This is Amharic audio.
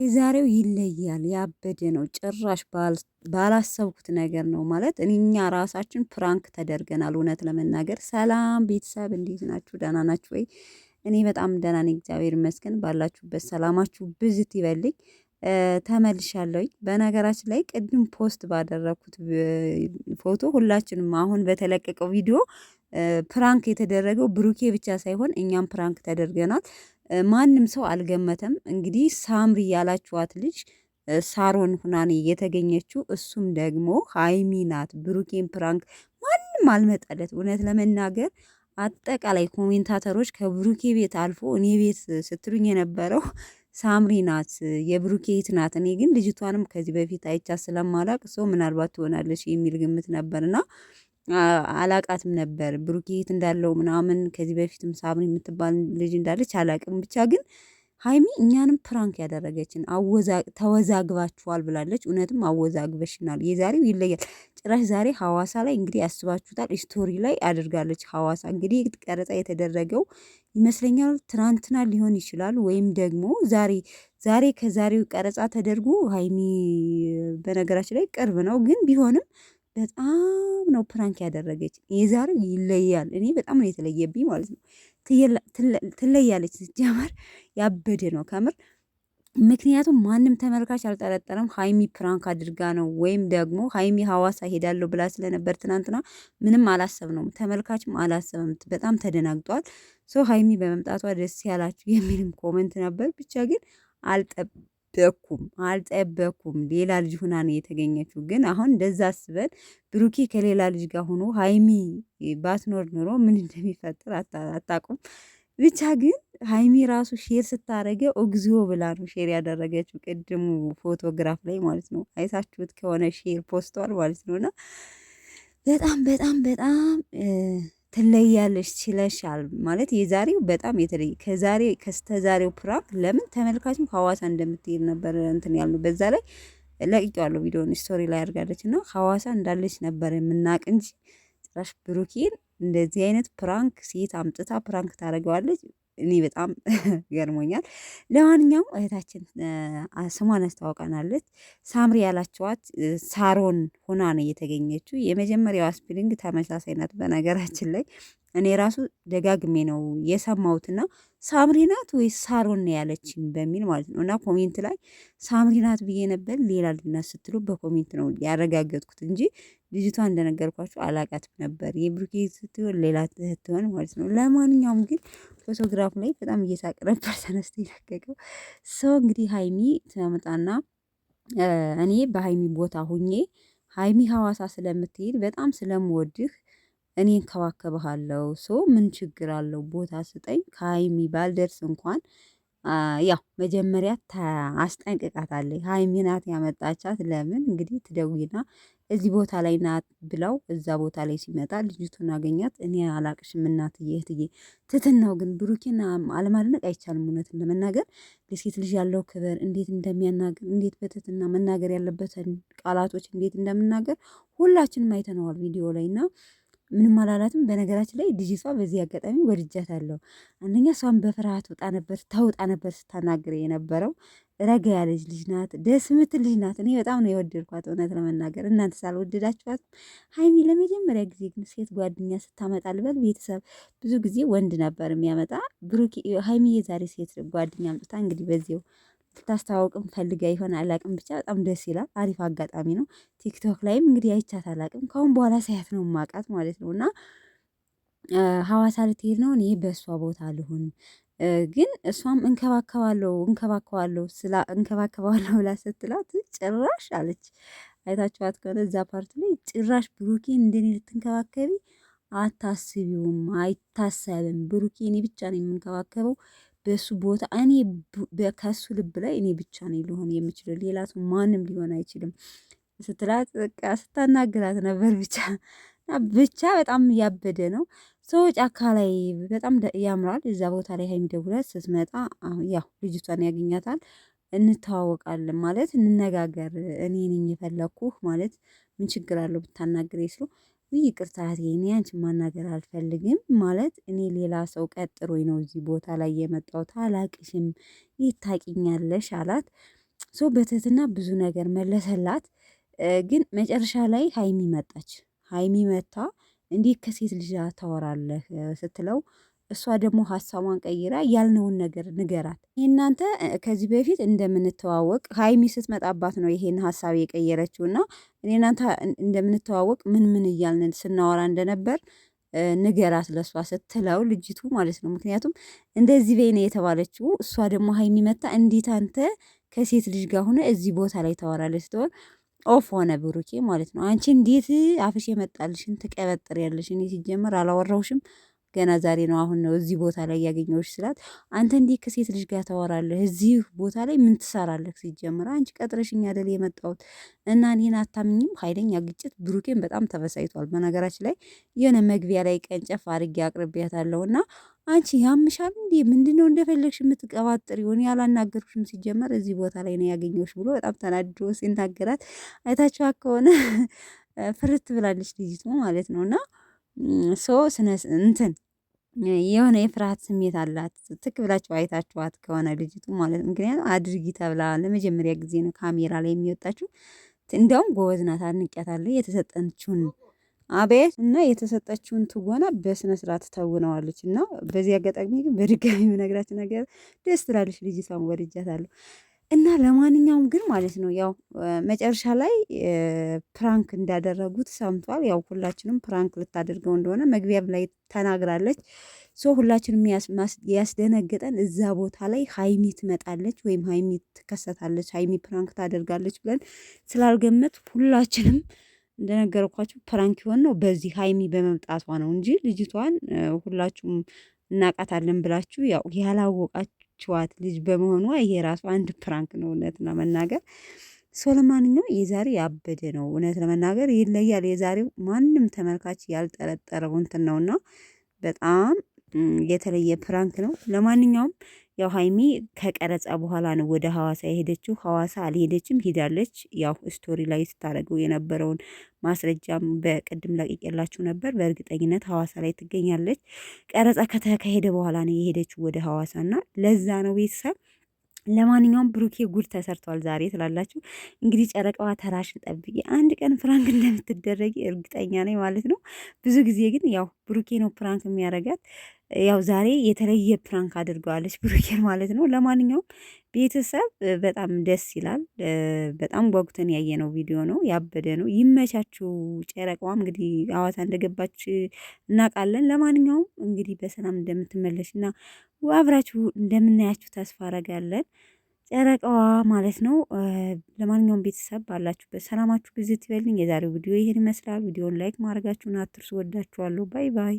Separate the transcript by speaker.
Speaker 1: የዛሬው ይለያል ያበደ ነው። ጭራሽ ባላሰብኩት ነገር ነው ማለት እኛ ራሳችን ፕራንክ ተደርገናል። እውነት ለመናገር ሰላም ቤተሰብ እንዴት ናችሁ? ደህና ናችሁ ወይ? እኔ በጣም ደህና ነኝ፣ እግዚአብሔር ይመስገን። ባላችሁበት ሰላማችሁ ብዝት ይበልኝ። ተመልሻለሁኝ። በነገራችን ላይ ቅድም ፖስት ባደረኩት ፎቶ ሁላችንም አሁን በተለቀቀው ቪዲዮ ፕራንክ የተደረገው ብሩኬ ብቻ ሳይሆን እኛም ፕራንክ ተደርገናል። ማንም ሰው አልገመተም። እንግዲህ ሳምሪ ያላችኋት ልጅ ሳሮን ሁናኔ የተገኘችው እሱም ደግሞ ሀይሚ ናት። ብሩኬን ፕራንክ ማንም አልመጣለት። እውነት ለመናገር አጠቃላይ ኮሜንታተሮች ከብሩኬ ቤት አልፎ እኔ ቤት ስትሉኝ የነበረው ሳምሪ ናት፣ የብሩኬ እህት ናት። እኔ ግን ልጅቷንም ከዚህ በፊት አይቻት ስለማላቅ ሰው ምናልባት ትሆናለች የሚል ግምት ነበርና አላቃትም ነበር ብሩኬ እህት እንዳለው ምናምን። ከዚህ በፊትም ሳምሪ የምትባል ልጅ እንዳለች አላቅም። ብቻ ግን ሀይሚ እኛንም ፕራንክ ያደረገችን ተወዛግባችኋል ብላለች። እውነትም አወዛግበሽናል። የዛሬው ይለያል። ጭራሽ ዛሬ ሐዋሳ ላይ እንግዲህ ያስባችሁታል፣ ስቶሪ ላይ አድርጋለች። ሐዋሳ እንግዲህ ቀረጻ የተደረገው ይመስለኛል ትናንትና ሊሆን ይችላል፣ ወይም ደግሞ ዛሬ ከዛሬው ቀረጻ ተደርጎ ሀይሚ በነገራችን ላይ ቅርብ ነው ግን ቢሆንም በጣም ነው ፕራንክ ያደረገች። የዛሬው ይለያል። እኔ በጣም ነው የተለየብኝ ማለት ነው። ትለያለች። ሲጀመር ያበደ ነው ከምር። ምክንያቱም ማንም ተመልካች አልጠረጠረም ሀይሚ ፕራንክ አድርጋ ነው፣ ወይም ደግሞ ሀይሚ ሐዋሳ ሄዳለሁ ብላ ስለነበር ትናንትና ምንም አላሰብነውም፣ ተመልካችም አላሰበም። በጣም ተደናግጧል። ሶ ሀይሚ በመምጣቷ ደስ ያላችሁ የሚልም ኮመንት ነበር። ብቻ ግን አልጠበኩም። ሌላ ልጅ ሁና ነው የተገኘችው። ግን አሁን እንደዛ አስበን ብሩኬ ከሌላ ልጅ ጋር ሆኖ ሀይሚ ባትኖር ኖሮ ምን እንደሚፈጥር አታውቁም። ብቻ ግን ሀይሚ ራሱ ሼር ስታደረገው እግዚኦ ብላ ነው ሼር ያደረገችው፣ ቅድሙ ፎቶግራፍ ላይ ማለት ነው። አይታችሁት ከሆነ ሼር ፖስቷል ማለት ነውና በጣም በጣም በጣም ትለያለሽ ችለሻል ማለት የዛሬው በጣም የተለየ ከስተዛሬው ፕራንክ። ለምን ተመልካችም ሐዋሳ እንደምትሄድ ነበር እንትን ያልነው። በዛ ላይ ለቅቄዋለሁ ቪዲዮን ስቶሪ ላይ አድርጋለች እና ሐዋሳ እንዳለች ነበር የምናቅ እንጂ ጭራሽ ብሩኬን እንደዚህ አይነት ፕራንክ ሴት አምጥታ ፕራንክ ታደርገዋለች። እኔ በጣም ገርሞኛል። ለማንኛውም እህታችን ስሟን አስተዋውቃናለች። ሳምሪ ያላቸዋት ሳሮን ሆና ነው የተገኘችው። የመጀመሪያዋ ስፔሊንግ ተመሳሳይ ናት በነገራችን ላይ። እኔ ራሱ ደጋግሜ ነው የሰማሁትና ሳምሪ ናት ወይስ ሳሮን ነው ያለችን በሚል ማለት ነው። እና ኮሜንት ላይ ሳምሪ ናት ብዬ ነበር፣ ሌላ ልናት ስትሉ በኮሜንት ነው ያረጋገጥኩት እንጂ ልጅቷ እንደነገርኳችሁ አላቃትም ነበር። የብሩኬ ስትሆን ሌላ ትሆን ማለት ነው። ለማንኛውም ግን ፎቶግራፍ ላይ በጣም እየሳቅ ነበር ተነስቶ የለቀቀው ሰው። እንግዲህ ሀይሚ ትመጣና እኔ በሀይሚ ቦታ ሁኜ ሀይሚ ሐዋሳ ስለምትሄድ በጣም ስለምወድህ እኔ እንከባከብሃለሁ። ሶ ምን ችግር አለው? ቦታ ስጠኝ። ከሀይሚ ባልደርስ እንኳን ያው መጀመሪያ አስጠንቅቃታለች። ሀይሚ ናት ያመጣቻት። ለምን እንግዲህ ትደውይና እዚህ ቦታ ላይ ናት ብለው እዛ ቦታ ላይ ሲመጣ ልጅቱን አገኛት። እኔ አላቅሽም እናትዬ እህትዬ። ትትናው ግን ብሩኬን አለማድነቅ አይቻልም። እውነትን ለመናገር ለሴት ልጅ ያለው ክብር እንዴት እንደሚያናገር፣ እንዴት በትትና መናገር ያለበትን ቃላቶች እንዴት እንደምናገር ሁላችንም አይተነዋል ቪዲዮ ላይ እና ምንም አላላትም። በነገራችን ላይ ልጅቷ በዚህ አጋጣሚ ወድጃታለሁ። አንደኛ እሷን በፍርሃት ተውጣ ነበር ስታናግር የነበረው። ረጋ ያለች ልጅ ናት፣ ደስ ምትል ልጅ ናት። እኔ በጣም ነው የወደድኳት እውነት ለመናገር። እናንተ ሳልወደዳችኋት? ሀይሚ ለመጀመሪያ ጊዜ ግን ሴት ጓደኛ ስታመጣ ልበል ቤተሰብ ብዙ ጊዜ ወንድ ነበር የሚያመጣ። ብሩክ ሀይሚ የዛሬ ሴት ጓደኛ አምጥታ እንግዲህ በዚው ልታስተዋውቅም ፈልጋ ይሆን አላቅም። ብቻ በጣም ደስ ይላል። አሪፍ አጋጣሚ ነው። ቲክቶክ ላይም እንግዲህ አይቻት አላቅም። ካሁን በኋላ ሳያት ነው ማቃት ማለት ነው። እና ሐዋሳ ልትሄድ ነው። እኔ በእሷ ቦታ ልሁን ግን እሷም እንከባከባለሁ ብላ ስትላት ጭራሽ አለች። አይታችኋት ከሆነ እዛ ፓርት ላይ ጭራሽ ብሩኬን እንደኔ ልትንከባከቢ አታስቢውም፣ አይታሰብም። ብሩኬ እኔ ብቻ ነው የምንከባከበው በሱ ቦታ እኔ ከሱ ልብ ላይ እኔ ብቻ ነኝ ሊሆን የምችለው፣ ሌላ ሰው ማንም ሊሆን አይችልም ስትላት በቃ ስታናግራት ነበር። ብቻ በጣም ያበደ ነው። ሰው ጫካ ላይ በጣም ያምራል። እዛ ቦታ ላይ ሀይሚ ደውላት ስትመጣ ያው ልጅቷን ያገኛታል። እንተዋወቃለን ማለት እንነጋገር፣ እኔ ነኝ የፈለኩህ ማለት ምን ችግር አለው ብታናግር ስለው ይቅርታ እኔ አንቺን ማናገር አልፈልግም ማለት እኔ ሌላ ሰው ቀጥሮኝ ነው እዚህ ቦታ ላይ የመጣሁት፣ አላቅሽም፣ የት ታውቂኛለሽ አላት። በትህትና ብዙ ነገር መለሰላት። ግን መጨረሻ ላይ ሀይሚ መጣች። ሀይሚ መታ እንዲህ ከሴት ልጅ ታወራለህ ስትለው እሷ ደግሞ ሀሳቧን ቀይራ ያልነውን ነገር ንገራት። እናንተ ከዚህ በፊት እንደምንተዋወቅ ሀይሚ ስትመጣባት ነው ይሄን ሀሳብ የቀየረችው እና እኔ እናንተ እንደምንተዋወቅ ምን እያልን ስናወራ እንደነበር ንገራት ለእሷ ስትለው ልጅቱ ማለት ነው። ምክንያቱም እንደዚህ በይ ነው የተባለችው። እሷ ደግሞ ሀይሚ መታ እንዴት አንተ ከሴት ልጅ ጋር ሆነ እዚህ ቦታ ላይ ታወራለች ስትሆን ኦፍ ሆነ ብሩኬ ማለት ነው። አንቺ እንዴት አፍሽ የመጣልሽን ትቀበጥር ያለሽ? እኔ ሲጀመር አላወራሁሽም ገና ዛሬ ነው አሁን ነው እዚህ ቦታ ላይ ያገኘሁሽ ስላት፣ አንተ እንዲህ ከሴት ልጅ ጋር ታወራለህ? እዚህ ቦታ ላይ ምን ትሰራለህ? ሲጀምር አንቺ ቀጥረሽኝ አይደል የመጣሁት እና እኔን አታምኝም? ኃይለኛ ግጭት። ብሩኬን በጣም ተበሳይቷል። በነገራችን ላይ የሆነ መግቢያ ላይ ቀንጨፍ አድርጌ አቅርቤያታለሁ እና አንቺ ያምሻል እንዴ? ምንድነው እንደፈለግሽ የምትቀባጥር? ይሆን ያላናገርኩሽም ሲጀመር እዚህ ቦታ ላይ ነው ያገኘሁሽ ብሎ በጣም ተናድዶ ሲናገራት አይታችኋት ከሆነ ፍርት ብላለች ልጅቱ ማለት ነው እና ስነ እንትን የሆነ የፍርሃት ስሜት አላት። ትክ ብላችሁ አይታችኋት ከሆነ ልጅቱ ማለት ነው። ምክንያቱም አድርጊ ተብላ ለመጀመሪያ ጊዜ ነው ካሜራ ላይ የሚወጣችው። እንዲያውም ጎበዝ ናት፣ አድንቄያታለሁ። የተሰጠችውን አቤት እና የተሰጠችውን ትወና በስነ ስርዓት ተውነዋለች። እና በዚህ አጋጣሚ ግን በድጋሚ የምነግራችሁ ነገር ደስ ትላለች ልጅቷን፣ ወድጃታለሁ። እና ለማንኛውም ግን ማለት ነው ያው መጨረሻ ላይ ፕራንክ እንዳደረጉት ሰምቷል። ያው ሁላችንም ፕራንክ ልታደርገው እንደሆነ መግቢያም ላይ ተናግራለች። ሁላችንም ያስደነገጠን እዛ ቦታ ላይ ሀይሚ ትመጣለች ወይም ሀይሚ ትከሰታለች፣ ሀይሚ ፕራንክ ታደርጋለች ብለን ስላልገመት ሁላችንም እንደነገርኳችሁ ፕራንክ ይሆን ነው በዚህ ሀይሚ በመምጣቷ ነው እንጂ ልጅቷን ሁላችሁም እናቃታለን ብላችሁ ያው ያላወቃችኋት ልጅ በመሆኗ ይሄ ራሱ አንድ ፕራንክ ነው እውነት ለመናገር። ለማንኛውም የዛሬ ያበደ ነው እውነት ለመናገር ይለያል። የዛሬው ማንም ተመልካች ያልጠረጠረው እንትን ነውና በጣም የተለየ ፕራንክ ነው። ለማንኛውም ያው ሀይሚ ከቀረጻ በኋላ ነው ወደ ሀዋሳ የሄደችው። ሀዋሳ አልሄደችም፣ ሄዳለች። ያው ስቶሪ ላይ ስታደርገው የነበረውን ማስረጃም በቅድም ለቅቄላችሁ ነበር። በእርግጠኝነት ሀዋሳ ላይ ትገኛለች። ቀረጻ ከተካሄደ በኋላ ነው የሄደችው ወደ ሀዋሳ እና ለዛ ነው ቤተሰብ። ለማንኛውም ብሩኬ ጉድ ተሰርቷል ዛሬ ትላላችሁ። እንግዲህ ጨረቃዋ ተራሽን ጠብቂ፣ አንድ ቀን ፕራንክ እንደምትደረጊ እርግጠኛ ነኝ ማለት ነው። ብዙ ጊዜ ግን ያው ብሩኬ ነው ፕራንክ የሚያደርጋት። ያው ዛሬ የተለየ ፕራንክ አድርገዋለች ብሩኬን ማለት ነው። ለማንኛውም ቤተሰብ በጣም ደስ ይላል። በጣም ጓጉተን ያየነው ቪዲዮ ነው፣ ያበደ ነው። ይመቻችሁ። ጨረቃዋ እንግዲህ ሐዋሳ እንደገባች እናውቃለን። ለማንኛውም እንግዲህ በሰላም እንደምትመለሽና አብራችሁ እንደምናያችሁ ተስፋ አረጋለን። ጨረቃዋ ማለት ነው። ለማንኛውም ቤተሰብ ባላችሁበት ሰላማችሁ ጊዜ ትበልኝ። የዛሬው ቪዲዮ ይሄን ይመስላል። ቪዲዮን ላይክ ማድረጋችሁን አትርሱ። ወዳችኋለሁ። ባይ ባይ።